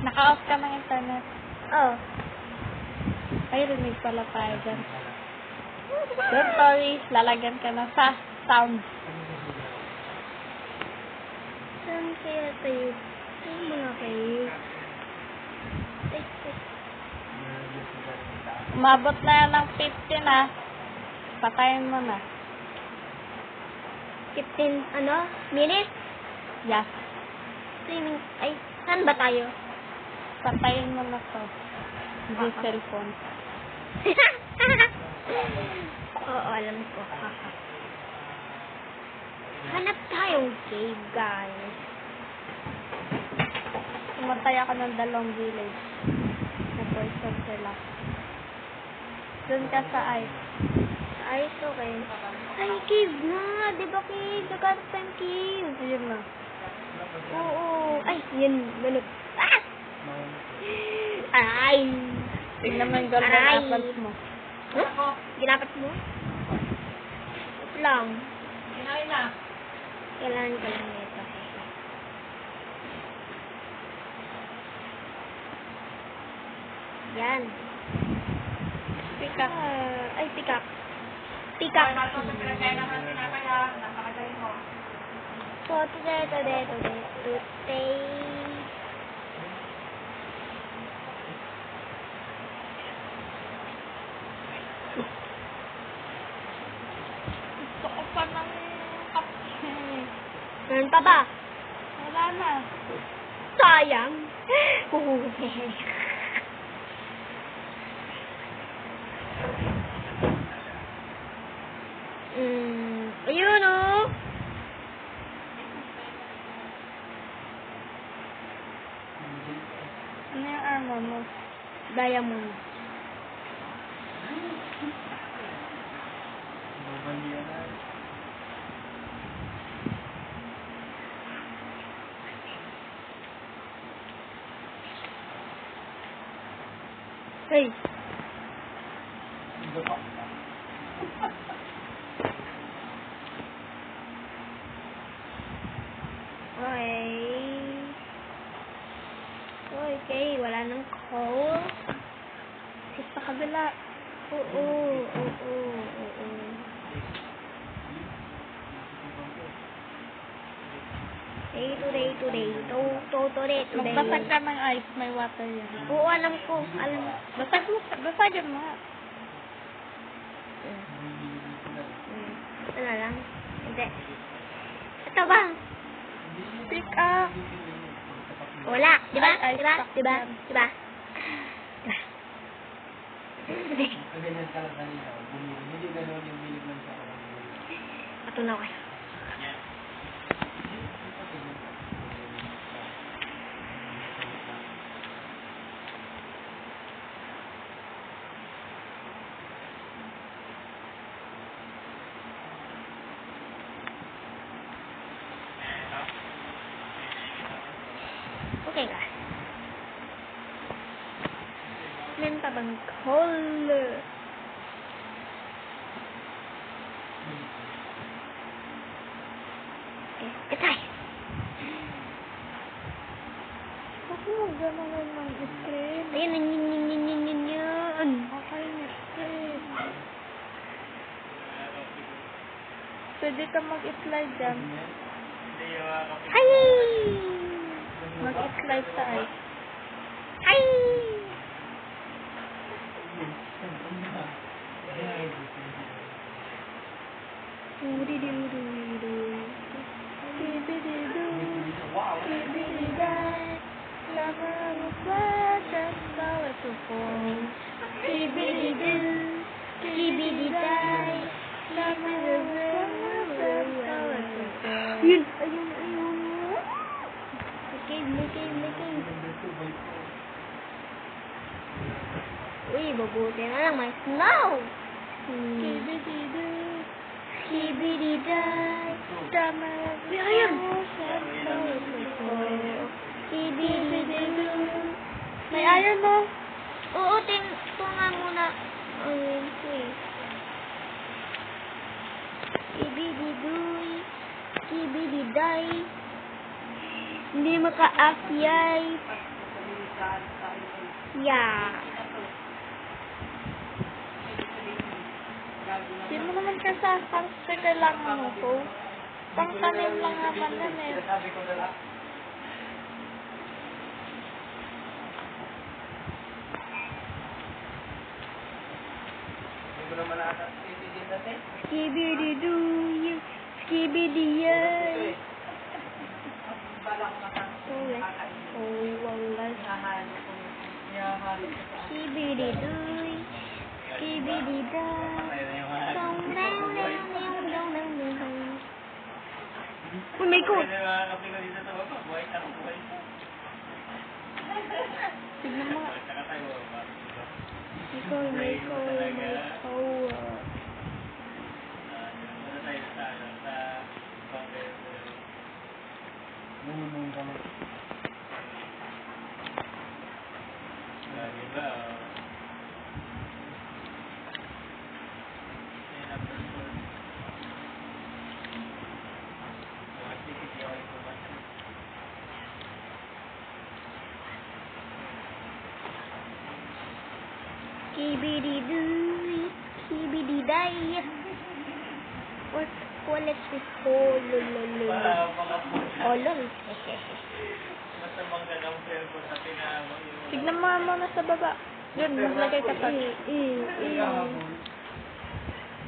Naka-off ka ng internet. Oh. Ay, rinig pala tayo dyan. Don't worry, lalagyan ka na sa sound. Saan kaya tayo? Ay, mga kayo. Ay. Umabot na yan ng 15 ah. Patayin mo na. 15, minutes? Yeah. Swimming, ay, saan ba tayo? Patayin mo na to. Hindi cellphone. Oo, alam ko. Hanap tayong cave, guys. Pumatay ako ng 2 village. Na-poison sila. Doon ka sa ice. Ayos, okay. Ay, cave na. Diba cave? Nagkatap tayong cave. Ayun na. Oo. Ay, yun. Manok. Ah! Ay! Tignan mo yung golden Aray. apples mo. Huh? Ginapat mo? Wait lang. Kinain na. Kailangan ko lang ito. Yan. Pikak. Ay, pikak. Pikak. So, today. Gusto ko pa ng kape. Meron pa ba? Wala na. Sayang. Ayun oh. Ano yung armor mo? Diamond. Hey. Okay, wala nang coal. Sa kabila. Oo. Today. Magbasag ka ng ice, may water yan. Oo, alam ko. Basagin mo nga. Ito na lang. Hindi. Ito ba? Pick up. Wala. Diba? Ay, Diba? stuck Diba? yan. Diba? Ito na kayo. Okay guys. Meron pa bang coal? Okay. Kasi mo gano'n ng screen. Ayun. Okay na screen. Pwede ka mag-slide dyan. Hi! Mag-slide sa ice. Hi! Ayun. Making. Uy, mabuti na lang may snow. Skibidi-day. Ayun. May iron mo. Oo, ito nga muna. Ayun, Skibidi-day. Hindi maka-afyay. Yeah. Hindi mo naman kasi kailangan mo to. Pangtanim lang naman yan eh. Skibidi-doo, skibidi-yay. Oh, walay. Skibidi-doo, skibidi-da. Uy, may coat. Tignan mo nga. Ikaw, may coat. Skibidi-doo, skibidi-day. Or let's just lol. Oh, lol. Tignan mo nga muna sa baba. Yun, maglagay ka pa.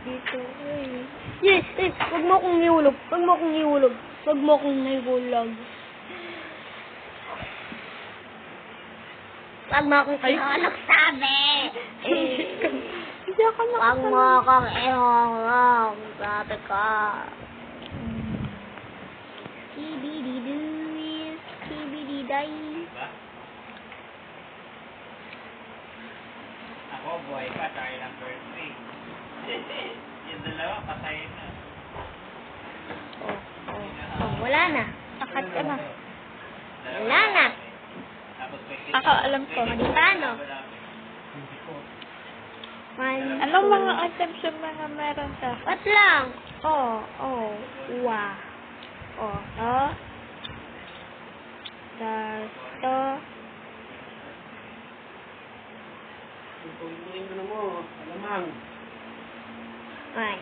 Dito, Yes, wag mo akong ihulog. Wag mo akong ihulog. Wag mo akong ihulog. Wag mo akong ihulog, sabi. Hindi ako Wag mo akong ihulog, sabi ka. Skibidi-doo, skibidi-day. Ako, buhay pa, tayo ng birthday. Yung dalawa, patay na. Oh, wala na. Akat ka na. Wala na. Tapos may Ako, alam ko. Paano? Anong mga items yung mga meron ka? What lang? Wa. To. Ay.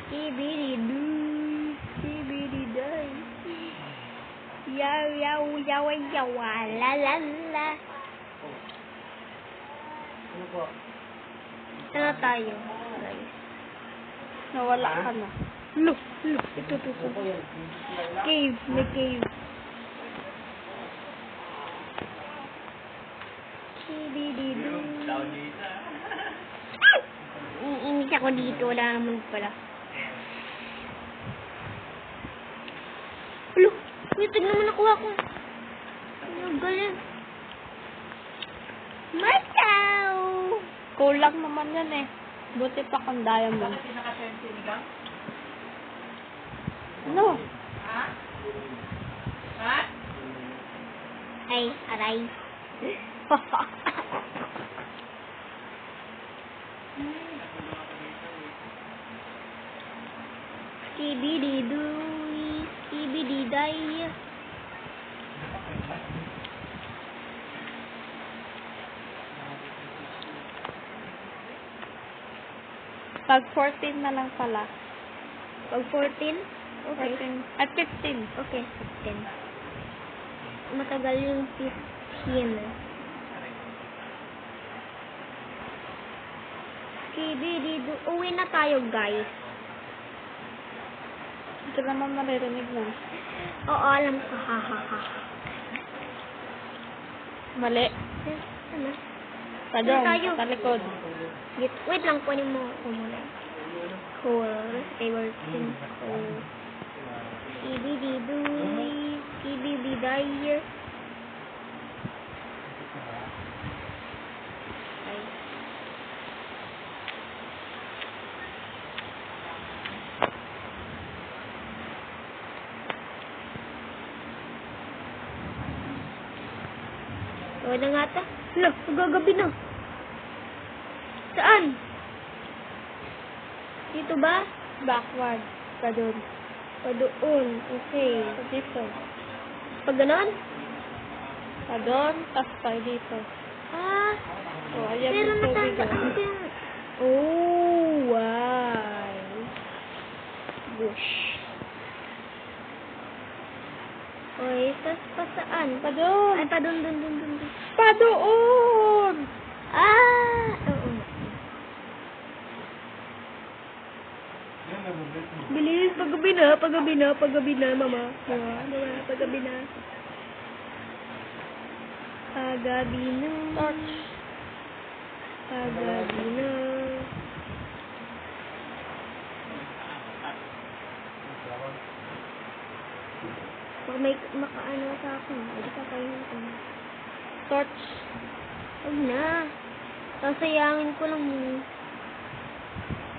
Skibidi-doo, skibidi-day. Yawa, la. Ano tayo, guys? Nawala ka na. Look. Ito. Cave, may cave. Skibidi-doo. down dito. Iinis ako dito, wala naman pala. Alo, tignan mo nakuha ko. Ang galing. Mataw! Kulang naman yan eh. Buti pa kang diamond. Ano? Ay, aray. Skibidi-doo, skibidi-day. Pag 14 na lang pala. Pag 14? Okay. 14. At 15. Okay, 15. Matagal yung 15. Skibidi-doo. Uwi na tayo, guys. Ito naman maririnig mo. Oo, alam ko. Ha. Mali. Ano? Sa dyan, tayo? sa likod. Wait lang, kunin mo ako muna. Cool. They were in cool. Skibidi-doo, skibidi-day. Wala nga ata. Hala, magagabi na. Saan? Dito ba? Backward. Sa doon. O doon. Okay. Sa dito. Pag ganon? Doon, tapos tayo dito. Ah, O, ayan pero yung tubig. natanda ko yung... Oh, wow. Bush. Oy, tas pa saan? Pa doon. Ay, pa dun. Pa doon! Ah, oo. Bilis, paggabi na, mama. Mama, paggabi na. Paggabi na. Torch. Paggabi na. Pag may makaano sa akin, hindi ka kayo ko. Torch. Huwag na. Sasayangin ko lang.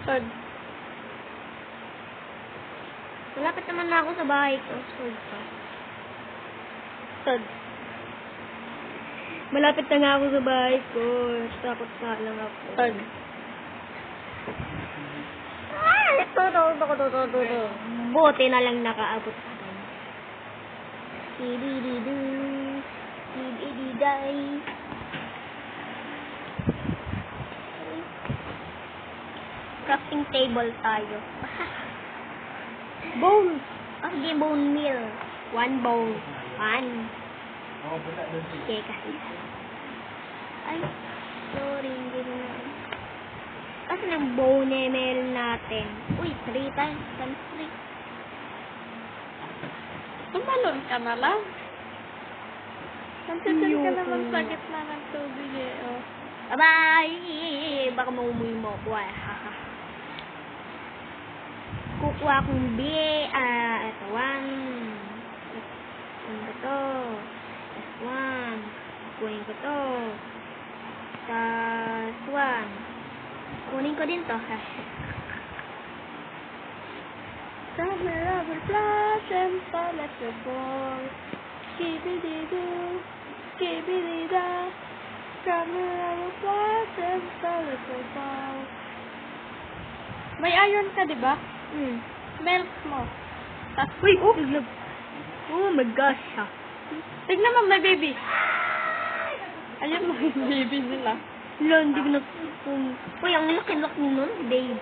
Sword. Malapit naman na ako sa bahay ko. Sword pa. Sword. Malapit na nga ako sa bahay ko. Takot na lang ako. Sword. Ah, ito. Buti na lang nakaabot ako. Didididu. Didididay. Crafting table tayo. Bowl. Oh, di bone meal. One bowl. One. Okay, kasi. Ay, sorry, hindi na. Kasi ng bone meal natin. Uy, 3 times. Times 3. Tumalon ka na lang. Nandiyan ka Ayoko. naman sa gitna ng tubig eh. Oh. Bye-bye! Baka maumuwi mo ako. Kukuha akong ito, 1. Kukuhin ko to. Tas 1. Kukuhin ko to. Tas 1. Kunin ko din to. Summer rubber blossom, let the ball. Skibidi-doo, skibidi-da. Summer rubber blossom, let the ball. May iron ka, di ba? Melt mo. Tas, Uy, biglag. Oh my gosh, ha. tignan mo, may baby. Ayun mo yung baby nila. Wala, hindi ko na... Uy, ang laki-laki nun, babe.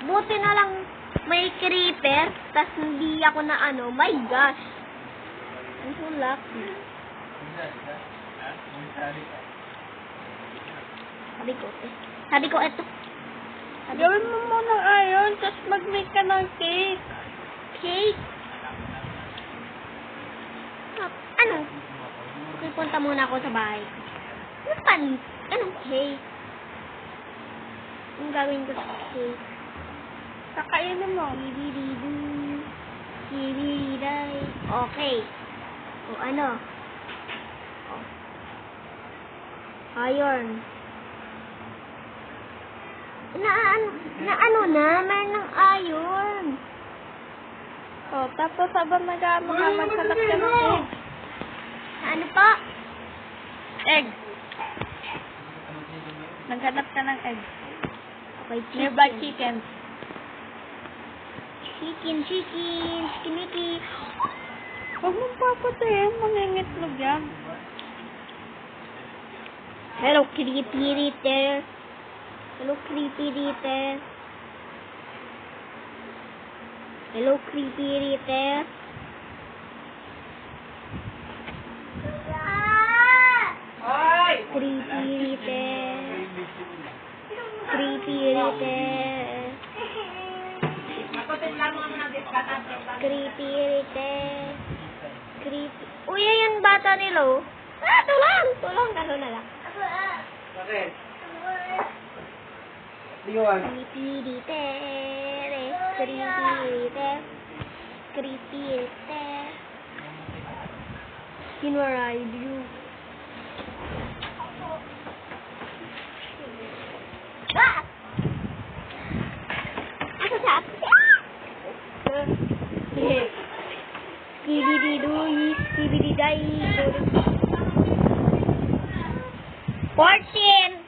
Buti na lang may creeper, tas hindi ako na ano. My gosh. I'm so lucky. Sabi ko, eto. Gawin mo muna iron, tas mag-make ka ng cake. Cake? Ano? Pupunta muna ako sa bahay ko. Anong cake? Anong gawin ko sa cake? Kakainin mo. Bibididu. Bibididay. Okay. O ano? Iron. Na ano na? Mayroon ng iron. Oh, tapos habang nag-ano ka, maghanap ka ng egg. Ano pa? Egg. Naghanap ka ng egg. Okay, Nearby chickens. Chicken. Huwag mong papatayin, mangingitlog yan. Hello, creepy there. Hello, creepy there. Hello, creepy there. Creepy there. Creepy there. Creepy there. Creepy. Uy, yan bata nila, oh. Ah, tulong. Kaso na lang. Bakit? Liwan. Creepy there. Creepy there. Hinwaride you. Ah! Asa siya? Skibidi-day. 14!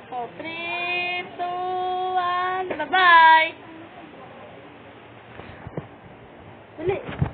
Oh, 3, 2, 1, bye-bye! Dali.